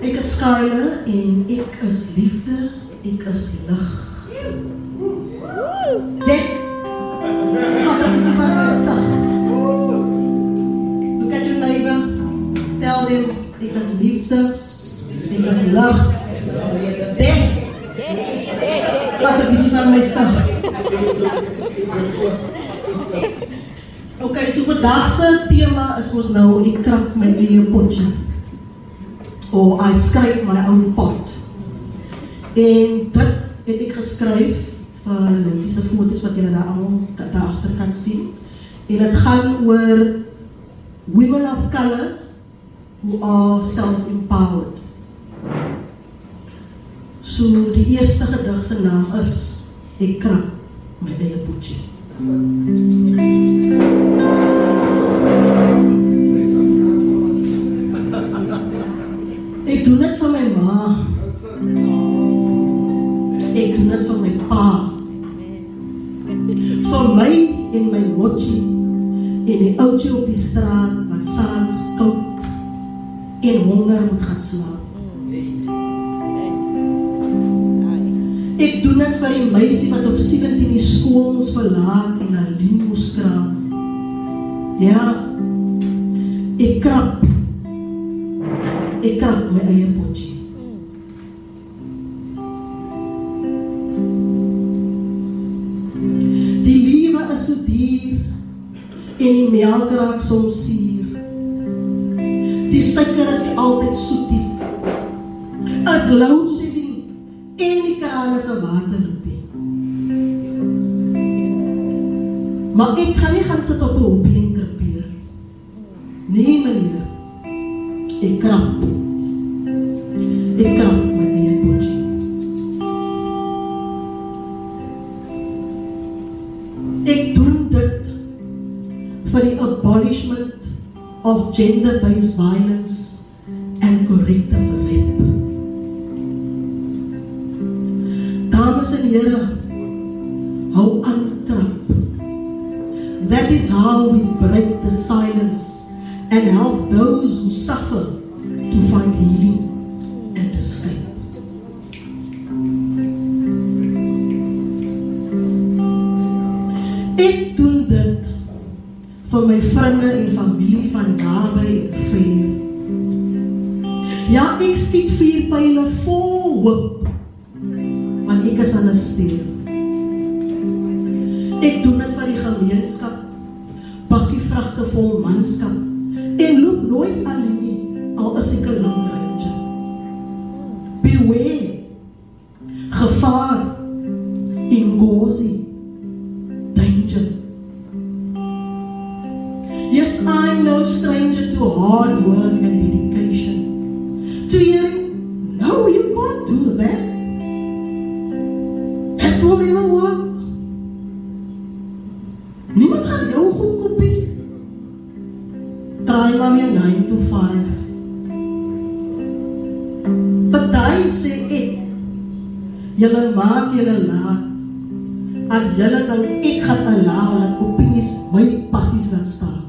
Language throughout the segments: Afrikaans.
Ek is Skyler en ek is liefde, ek is lig. Dek, wat een beetje van my sag. Look at your neighbor, tell them, ek is liefde, ek is lig. Dek, wat een beetje van my sag. Ok, so vandag se thema is ons nou, ek krap my eie potjie. Or I scrape my own pot. En dit het ek geskryf vir Lindsay se foto's wat julle daar allemaal daar agter kan sien. En dit gaan oor women of color who are self-empowered. So die eerste gedig se naam is Ek krap my eie potjie. Ek doen dit vir my ma. Ek doen dit vir my pa. Vir my en my motjie en die oudjie op die straat wat saans koud en honger moet gaan slaap. Ek doen dit vir die meisie wat op 17 die skool moes verlaat en alleen moes kraam. Ja, ek krap my eie potjie. Die lewe is so duur en die melk raak soms suur. Die suiker is nie altyd soet nie. As load shedding en die kraan is 'n waterloopie. Maar ek kan nie gaan sit op 'n hoopie en krepeer. Nee meneer, ek krap my eie potjie. Ek doen dit vir die abolishment of gender-based violence and corrective rape. Dames en here, hou aan krap. That is how we break the silence and help those who suffer to find healing and escape. Ek doen dit vir my vriende en familie van naby en ver. Ja, ek skiet 4 pyle vol hoop, want ek is aan 'n steer. Ek doen dit vir die gemeenskap, bakkie vragte vol manskap, en loop nooit alleen nie, al is ek 'n lang ranger. Beware, gevaar, ingozi, danger. Yes, I'm no stranger to hard work and dedication. To hearing, no, you can't do that. That will never work. Niemand gaan jou goed kopie. Try maar weer 9 to 5. Party sê ek, julle maak julle laat. As julle dan ek gaan allow dat opinies my passies laat staan.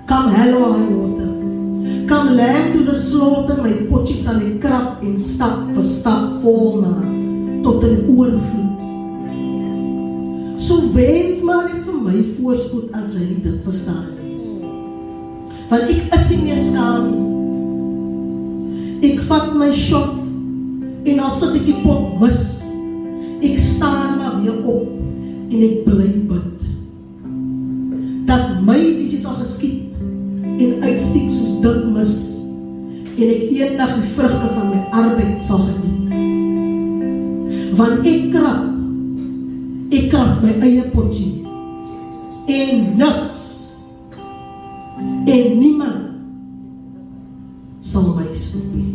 Come hello high water. Come land to the slaughter, my potjie sal ek krap en stap vir stap vol na, tot in oorvloed. So wens maar net vir my voorspoed as jy nie dit verstaan nie. Want ek is nie meer skaam nie. Ek vat my shot en al sit ek die pot mis. Ek staan maar weer op en ek bly bid. Dat my visie sal geskied en uitstiek soos dit mis en ek eendag die vrugte van my arbeid sal geniet. Want ek krap my eie potjie en niks en niemand sal my stop nie.